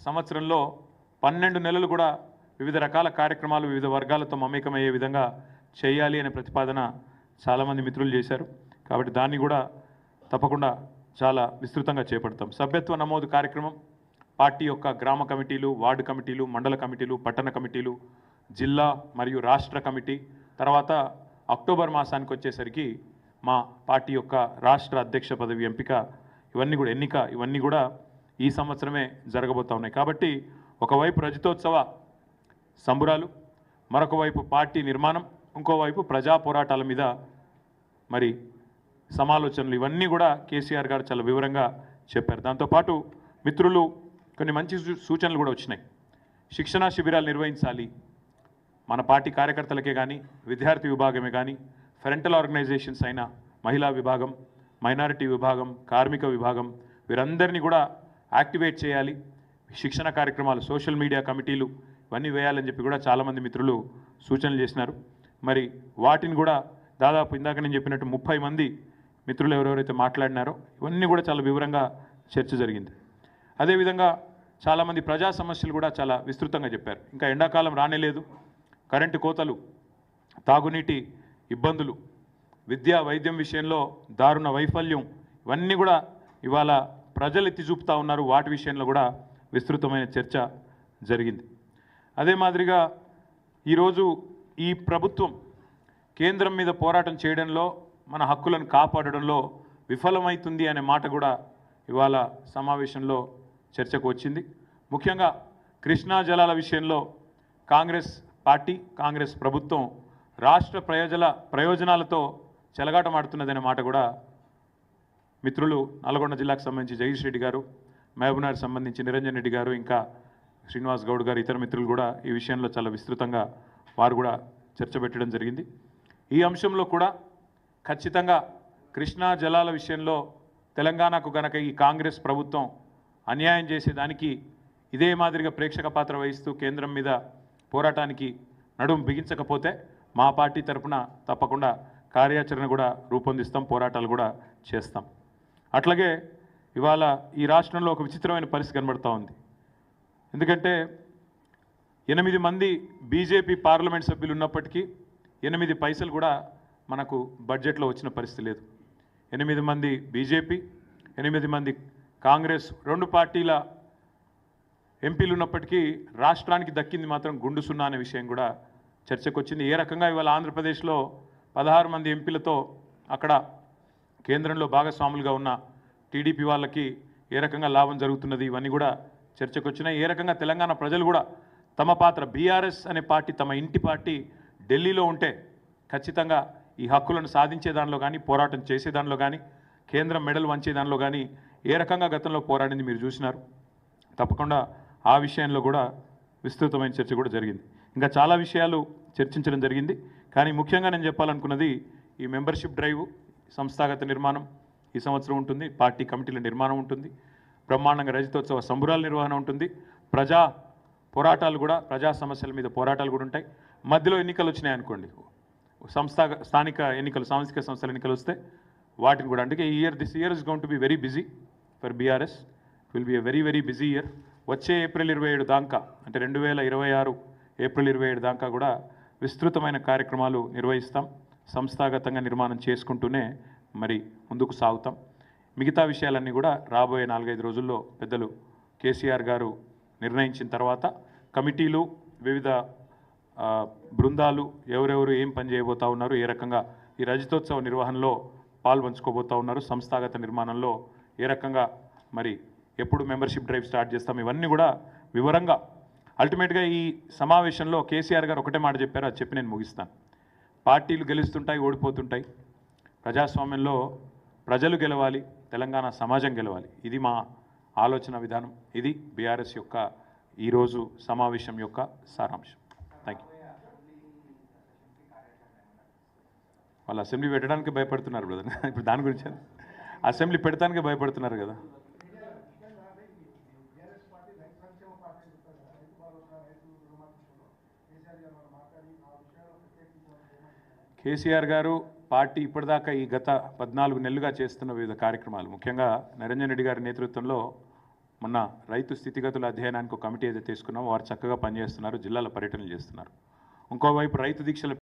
సంవత్సరంలో 12 నెలలు కూడా వివిధ రకాల కార్యక్రమాలు వివిధ వర్గాలతో మమేకమయ్యే విధంగా చేయాలి అనే ప్రతిపాదన చాలామంది మిత్రులు చేశారు. కాబట్టి దాన్ని కూడా తప్పకుండా చాలా విస్తృతంగా చేపడతాం. సభ్యత్వ నమోదు కార్యక్రమం పార్టీ యొక్క గ్రామ కమిటీలు, వార్డు కమిటీలు, మండల కమిటీలు, పట్టణ కమిటీలు, జిల్లా మరియు రాష్ట్ర కమిటీ, తర్వాత అక్టోబర్ మాసానికి వచ్చేసరికి మా పార్టీ యొక్క రాష్ట్ర అధ్యక్ష పదవి ఎంపిక ఇవన్నీ కూడా ఈ సంవత్సరమే జరగబోతా ఉన్నాయి. కాబట్టి ఒకవైపు రజతోత్సవ సంబురాలు, మరొక వైపు పార్టీ నిర్మాణం, ఇంకోవైపు ప్రజా పోరాటాల మీద మరి సమాలోచనలు, ఇవన్నీ కూడా కేసీఆర్ గారు చాలా వివరంగా చెప్పారు. దాంతోపాటు మిత్రులు కొన్ని మంచి సూచనలు కూడా వచ్చినాయి. శిక్షణా శిబిరాలు నిర్వహించాలి. మన పార్టీ కార్యకర్తలకే కానీ, విద్యార్థి విభాగమే కానీ, ఫ్రంటల్ ఆర్గనైజేషన్స్ అయిన మహిళా విభాగం, మైనారిటీ విభాగం, కార్మిక విభాగం, వీరందరినీ కూడా యాక్టివేట్ చేయాలి. శిక్షణ కార్యక్రమాలు, సోషల్ మీడియా కమిటీలు ఇవన్నీ వేయాలని చెప్పి కూడా చాలామంది మిత్రులు సూచనలు చేసినారు. మరి వాటిని కూడా దాదాపు ఇందాక నేను చెప్పినట్టు 30 మంది మిత్రులు ఎవరెవరైతే మాట్లాడినారో ఇవన్నీ కూడా చాలా వివరంగా చర్చ జరిగింది. అదేవిధంగా చాలామంది ప్రజా సమస్యలు కూడా చాలా విస్తృతంగా చెప్పారు. ఇంకా ఎండాకాలం రానేలేదు, కరెంటు కోతలు, తాగునీటి ఇబ్బందులు, విద్యా వైద్యం విషయంలో దారుణ వైఫల్యం, ఇవన్నీ కూడా ఇవాళ ప్రజలు ఎత్తి చూపుతూ ఉన్నారు. వాటి విషయంలో కూడా విస్తృతమైన చర్చ జరిగింది. అదే మాదిరిగా ఈరోజు ఈ ప్రభుత్వం కేంద్రం మీద పోరాటం చేయడంలో, మన హక్కులను కాపాడడంలో విఫలమవుతుంది అనే మాట కూడా ఇవాళ సమావేశంలో చర్చకు వచ్చింది. ముఖ్యంగా కృష్ణా జలాల విషయంలో కాంగ్రెస్ పార్టీ, కాంగ్రెస్ ప్రభుత్వం రాష్ట్ర ప్రయోజనాలతో చెలగాటమాడుతున్నదనే మాట కూడా మిత్రులు నల్గొండ జిల్లాకు సంబంధించి జగదీష్ రెడ్డి గారు, మహబూబ్నగర్కి సంబంధించి నిరంజన్ రెడ్డి గారు, ఇంకా శ్రీనివాస్ గౌడ్ గారు, ఇతర మిత్రులు కూడా ఈ విషయంలో చాలా విస్తృతంగా వారు కూడా చర్చ పెట్టడం జరిగింది. ఈ అంశంలో కూడా ఖచ్చితంగా కృష్ణా జలాల విషయంలో తెలంగాణకు గనక ఈ కాంగ్రెస్ ప్రభుత్వం అన్యాయం చేసేదానికి ఇదే మాదిరిగా ప్రేక్షక పాత్ర వహిస్తూ కేంద్రం మీద పోరాటానికి నడుం బిగించకపోతే మా పార్టీ తరఫున తప్పకుండా కార్యాచరణ కూడా రూపొందిస్తాం, పోరాటాలు కూడా చేస్తాం. అట్లాగే ఇవాళ ఈ రాష్ట్రంలో ఒక విచిత్రమైన పరిస్థితి కనబడుతూ ఉంది. ఎందుకంటే 8 మంది బీజేపీ పార్లమెంట్ సభ్యులు ఉన్నప్పటికీ 8 పైసలు కూడా మనకు బడ్జెట్లో వచ్చిన పరిస్థితి లేదు. 8 మంది బీజేపీ, 8 మంది కాంగ్రెస్, 2 పార్టీల ఎంపీలు ఉన్నప్పటికీ రాష్ట్రానికి దక్కింది మాత్రం గుండు సున్నా అనే విషయం కూడా చర్చకు వచ్చింది. ఏ రకంగా ఇవాళ ఆంధ్రప్రదేశ్లో 16 మంది ఎంపీలతో అక్కడ కేంద్రంలో భాగస్వాములుగా ఉన్న టీడీపీ వాళ్ళకి ఏ రకంగా లాభం జరుగుతున్నది, ఇవన్నీ కూడా చర్చకు వచ్చినాయి. ఏ రకంగా తెలంగాణ ప్రజలు కూడా తమ పాత్ర, బీఆర్ఎస్ అనే పార్టీ తమ ఇంటి పార్టీ ఢిల్లీలో ఉంటే ఖచ్చితంగా ఈ హక్కులను సాధించే దానిలో కానీ, పోరాటం చేసే దానిలో కానీ, కేంద్రం మెడలు వంచే దానిలో కానీ ఏ రకంగా గతంలో పోరాడింది మీరు చూసినారు. తప్పకుండా ఆ విషయంలో కూడా విస్తృతమైన చర్చ కూడా జరిగింది. ఇంకా చాలా విషయాలు చర్చించడం జరిగింది. కానీ ముఖ్యంగా నేను చెప్పాలనుకున్నది ఈ మెంబర్షిప్ డ్రైవ్, సంస్థాగత నిర్మాణం ఈ సంవత్సరం ఉంటుంది, పార్టీ కమిటీల నిర్మాణం ఉంటుంది, బ్రహ్మాండంగా రజతోత్సవ సంబురాల నిర్వహణ ఉంటుంది, ప్రజా పోరాటాలు కూడా, ప్రజా సమస్యల మీద పోరాటాలు కూడా ఉంటాయి. మధ్యలో ఎన్నికలు వచ్చినాయనుకోండి, స్థానిక ఎన్నికలు, సాంస్థిక సంస్థల ఎన్నికలు వస్తే వాటిని కూడా, అందుకే this year is going to be very busy for BRS. It will be a very very busy year. వచ్చే ఏప్రిల్ 27 దాకా, అంటే 2026 ఏప్రిల్ 27 దాకా కూడా విస్తృతమైన కార్యక్రమాలు నిర్వహిస్తాం. సంస్థాగతంగా నిర్మాణం చేసుకుంటూనే మరి ముందుకు సాగుతాం. మిగతా విషయాలన్నీ కూడా రాబోయే 4-5 రోజుల్లో పెద్దలు కేసీఆర్ గారు నిర్ణయించిన తర్వాత కమిటీలు, వివిధ బృందాలు ఎవరెవరు ఏం పని చేయబోతూ ఉన్నారు, ఏ రకంగా ఈ రజతోత్సవ నిర్వహణలో పాల్పంచుకోబోతూ ఉన్నారు, సంస్థాగత నిర్మాణంలో ఏ రకంగా మరి ఎప్పుడు మెంబర్షిప్ డ్రైవ్ స్టార్ట్ చేస్తాం, ఇవన్నీ కూడా వివరంగా. అల్టిమేట్గా ఈ సమావేశంలో కేసీఆర్ గారు ఒకటే మాట చెప్పారు, అది చెప్పి నేను ముగిస్తాను. పార్టీలు గెలుస్తుంటాయి, ఓడిపోతుంటాయి. ప్రజాస్వామ్యంలో ప్రజలు గెలవాలి, తెలంగాణ సమాజం గెలవాలి. ఇది మా ఆలోచన విధానం. ఇది బీఆర్ఎస్ యొక్క ఈరోజు సమావేశం యొక్క సారాంశం. Thank you. వాళ్ళు అసెంబ్లీ పెట్టడానికి భయపడుతున్నారు బ్రదర్. ఇప్పుడు దాని గురించి అసెంబ్లీ పెడతానికి భయపడుతున్నారు కదా. కేసీఆర్ గారు పార్టీ ఇప్పటిదాకా ఈ గత 14 నెలలుగా చేస్తున్న వివిధ కార్యక్రమాలు, ముఖ్యంగా నిరంజన్ రెడ్డి గారి నేతృత్వంలో మొన్న రైతు స్థితిగతుల అధ్యయనానికి ఒక కమిటీ ఏదైతే తీసుకున్నామో వారు చక్కగా పనిచేస్తున్నారు, జిల్లాల పర్యటనలు చేస్తున్నారు. ఇంకోవైపు రైతు దీక్షల